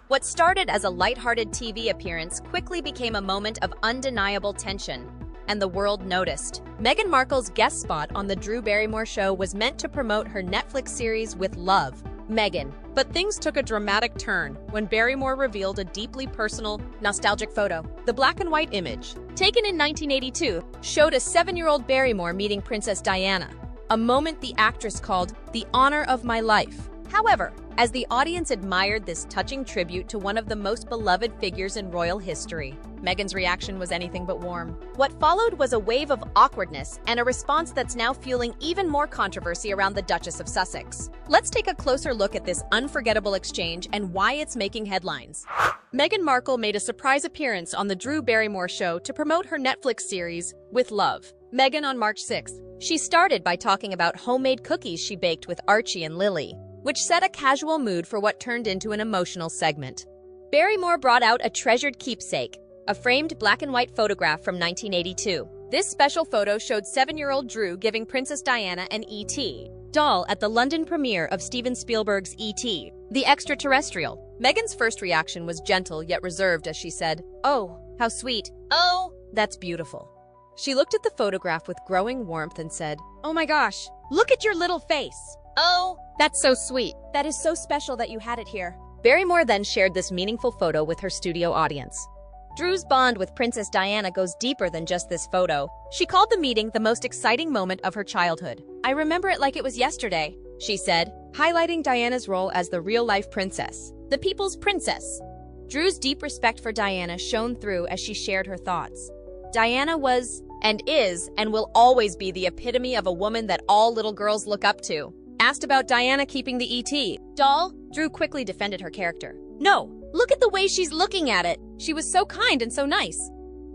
What started as a lighthearted TV appearance quickly became a moment of undeniable tension, and the world noticed. Meghan Markle's guest spot on the Drew Barrymore Show was meant to promote her Netflix series With Love, Meghan. But things took a dramatic turn when Barrymore revealed a deeply personal, nostalgic photo. The black and white image, taken in 1982, showed a 7-year-old Barrymore meeting Princess Diana, a moment the actress called the honor of my life. However, as the audience admired this touching tribute to one of the most beloved figures in royal history, Meghan's reaction was anything but warm. What followed was a wave of awkwardness and a response that's now fueling even more controversy around the Duchess of Sussex. Let's take a closer look at this unforgettable exchange and why it's making headlines. Meghan Markle made a surprise appearance on the Drew Barrymore Show to promote her Netflix series, With Love, Meghan on March 6th. She started by talking about homemade cookies she baked with Archie and Lily, which set a casual mood for what turned into an emotional segment. Barrymore brought out a treasured keepsake, a framed black and white photograph from 1982. This special photo showed 7-year-old Drew giving Princess Diana an E.T. doll at the London premiere of Steven Spielberg's E.T. the Extraterrestrial. Meghan's first reaction was gentle yet reserved as she said, "Oh, how sweet. Oh, that's beautiful." She looked at the photograph with growing warmth and said, "Oh my gosh, look at your little face. Oh, that's so sweet. That is so special that you had it here." Barrymore then shared this meaningful photo with her studio audience. Drew's bond with Princess Diana goes deeper than just this photo. She called the meeting the most exciting moment of her childhood. "I remember it like it was yesterday," she said, highlighting Diana's role as the real-life princess, the people's princess. Drew's deep respect for Diana shone through as she shared her thoughts. Diana was, and is, and will always be the epitome of a woman that all little girls look up to. Asked about Diana keeping the E.T. doll, Drew quickly defended her character. "No, look at the way she's looking at it. She was so kind and so nice."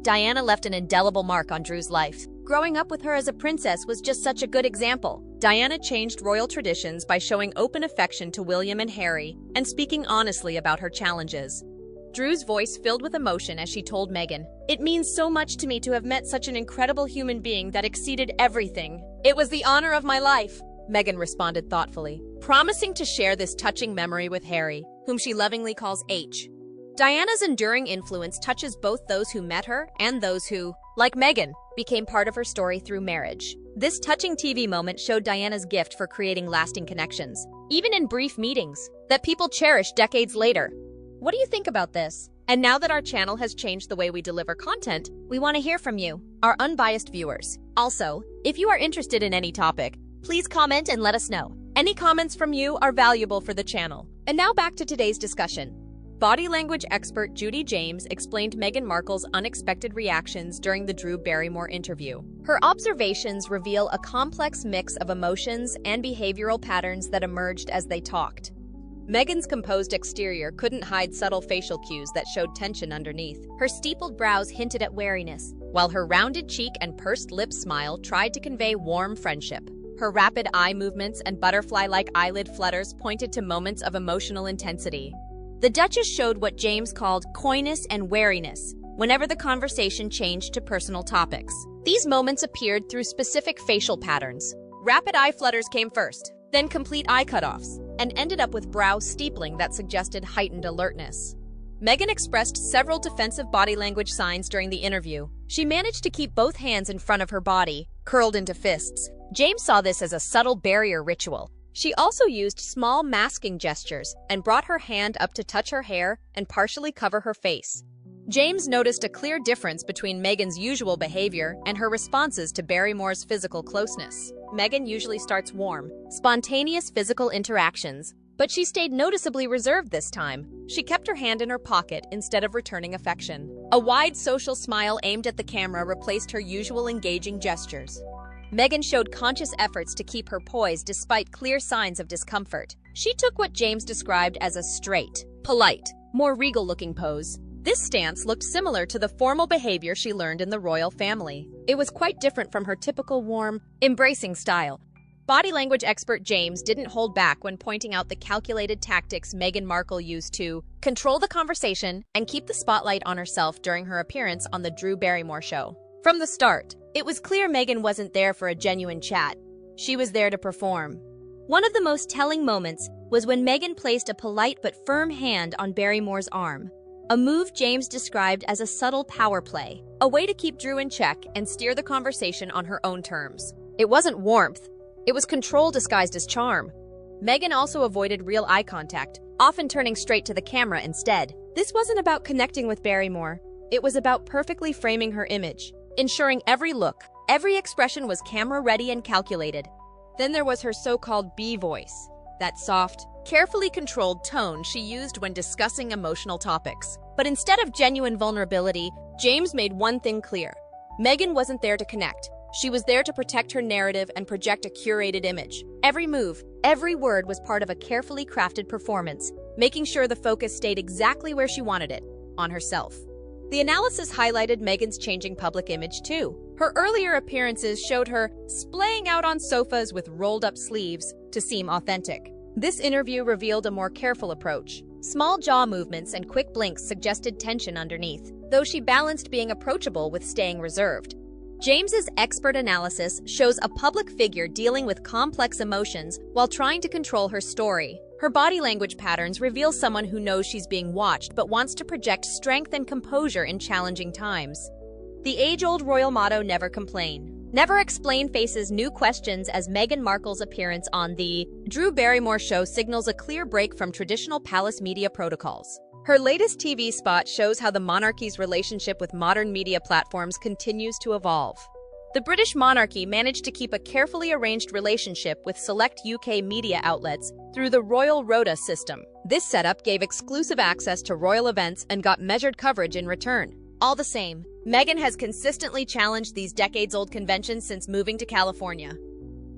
Diana left an indelible mark on Drew's life. Growing up with her as a princess was just such a good example. Diana changed royal traditions by showing open affection to William and Harry and speaking honestly about her challenges. Drew's voice filled with emotion as she told Meghan, "It means so much to me to have met such an incredible human being that exceeded everything. It was the honor of my life." Meghan responded thoughtfully, promising to share this touching memory with Harry, whom she lovingly calls H. Diana's enduring influence touches both those who met her and those who, like Meghan, became part of her story through marriage. This touching TV moment showed Diana's gift for creating lasting connections, even in brief meetings, that people cherish decades later. What do you think about this? And now that our channel has changed the way we deliver content, we want to hear from you, our unbiased viewers. Also, if you are interested in any topic, please comment and let us know. Any comments from you are valuable for the channel. And now back to today's discussion. Body language expert Judy James explained Meghan Markle's unexpected reactions during the Drew Barrymore interview. Her observations reveal a complex mix of emotions and behavioral patterns that emerged as they talked. Meghan's composed exterior couldn't hide subtle facial cues that showed tension underneath. Her steepled brows hinted at wariness, while her rounded cheek and pursed lip smile tried to convey warm friendship. Her rapid eye movements and butterfly-like eyelid flutters pointed to moments of emotional intensity. The Duchess showed what James called coyness and wariness whenever the conversation changed to personal topics. These moments appeared through specific facial patterns. Rapid eye flutters came first, then complete eye cutoffs, and ended up with brow steepling that suggested heightened alertness. Meghan expressed several defensive body language signs during the interview. She managed to keep both hands in front of her body, curled into fists. James saw this as a subtle barrier ritual. She also used small masking gestures and brought her hand up to touch her hair and partially cover her face. James noticed a clear difference between Meghan's usual behavior and her responses to Barrymore's physical closeness. Meghan usually starts warm, spontaneous physical interactions, but she stayed noticeably reserved this time. She kept her hand in her pocket instead of returning affection. A wide social smile aimed at the camera replaced her usual engaging gestures. Meghan showed conscious efforts to keep her poise despite clear signs of discomfort. She took what James described as a straight, polite, more regal-looking pose. This stance looked similar to the formal behavior she learned in the royal family. It was quite different from her typical warm, embracing style. Body language expert James didn't hold back when pointing out the calculated tactics Meghan Markle used to control the conversation and keep the spotlight on herself during her appearance on the Drew Barrymore Show. From the start, it was clear Meghan wasn't there for a genuine chat. She was there to perform. One of the most telling moments was when Meghan placed a polite but firm hand on Barrymore's arm, a move James described as a subtle power play, a way to keep Drew in check and steer the conversation on her own terms. It wasn't warmth, it was control disguised as charm. Meghan also avoided real eye contact, often turning straight to the camera instead. This wasn't about connecting with Barrymore, it was about perfectly framing her image, ensuring every look, every expression was camera-ready and calculated. Then there was her so-called B voice, that soft, carefully controlled tone she used when discussing emotional topics. But instead of genuine vulnerability, James made one thing clear. Meghan wasn't there to connect. She was there to protect her narrative and project a curated image. Every move, every word was part of a carefully crafted performance, making sure the focus stayed exactly where she wanted it, on herself. The analysis highlighted Meghan's changing public image too. Her earlier appearances showed her splaying out on sofas with rolled-up sleeves to seem authentic. This interview revealed a more careful approach. Small jaw movements and quick blinks suggested tension underneath, though she balanced being approachable with staying reserved. James's expert analysis shows a public figure dealing with complex emotions while trying to control her story. Her body language patterns reveal someone who knows she's being watched but wants to project strength and composure in challenging times. The age-old royal motto, never complain, never explain, faces new questions as Meghan Markle's appearance on the Drew Barrymore Show signals a clear break from traditional palace media protocols. Her latest TV spot shows how the monarchy's relationship with modern media platforms continues to evolve. The British monarchy managed to keep a carefully arranged relationship with select UK media outlets through the Royal Rota system. This setup gave exclusive access to royal events and got measured coverage in return. All the same, Meghan has consistently challenged these decades-old conventions since moving to California.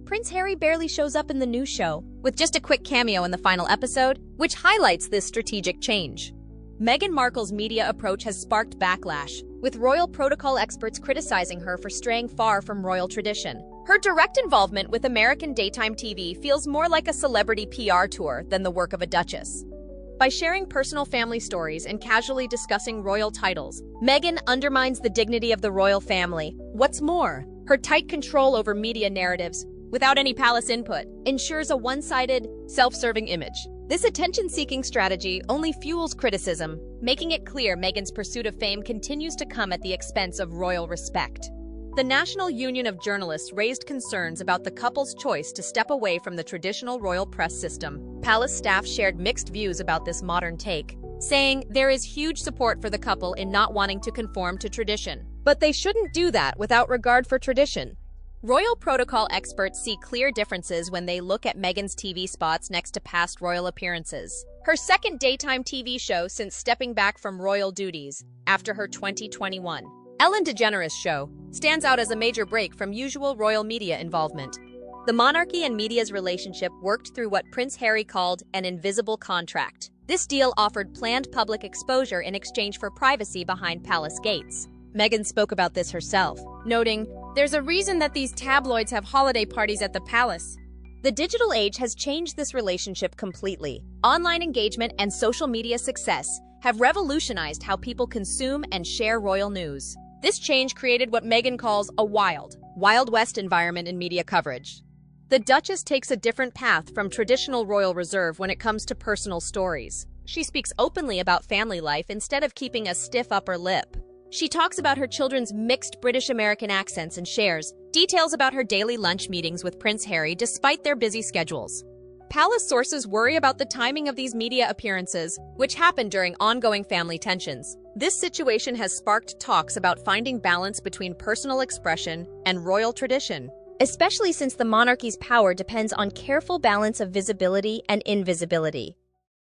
Prince Harry barely shows up in the new show, with just a quick cameo in the final episode, which highlights this strategic change. Meghan Markle's media approach has sparked backlash, with royal protocol experts criticizing her for straying far from royal tradition. Her direct involvement with American daytime TV feels more like a celebrity PR tour than the work of a duchess. By sharing personal family stories and casually discussing royal titles, Meghan undermines the dignity of the royal family. What's more, her tight control over media narratives, without any palace input, ensures a one-sided, self-serving image. This attention-seeking strategy only fuels criticism, making it clear Meghan's pursuit of fame continues to come at the expense of royal respect. The National Union of Journalists raised concerns about the couple's choice to step away from the traditional royal press system. Palace staff shared mixed views about this modern take, saying there is huge support for the couple in not wanting to conform to tradition. But they shouldn't do that without regard for tradition. Royal protocol experts see clear differences when they look at Meghan's TV spots next to past royal appearances. Her second daytime TV show since stepping back from royal duties after her 2021 Ellen DeGeneres show stands out as a major break from usual royal media involvement. The monarchy and media's relationship worked through what Prince Harry called an invisible contract. This deal offered planned public exposure in exchange for privacy behind palace gates. Meghan spoke about this herself, noting, "There's a reason that these tabloids have holiday parties at the palace." The digital age has changed this relationship completely. Online engagement and social media success have revolutionized how people consume and share royal news. This change created what Meghan calls a Wild West environment in media coverage. The Duchess takes a different path from traditional royal reserve when it comes to personal stories. She speaks openly about family life instead of keeping a stiff upper lip. She talks about her children's mixed British-American accents and shares details about her daily lunch meetings with Prince Harry despite their busy schedules. Palace sources worry about the timing of these media appearances, which happen during ongoing family tensions. This situation has sparked talks about finding balance between personal expression and royal tradition, especially since the monarchy's power depends on careful balance of visibility and invisibility.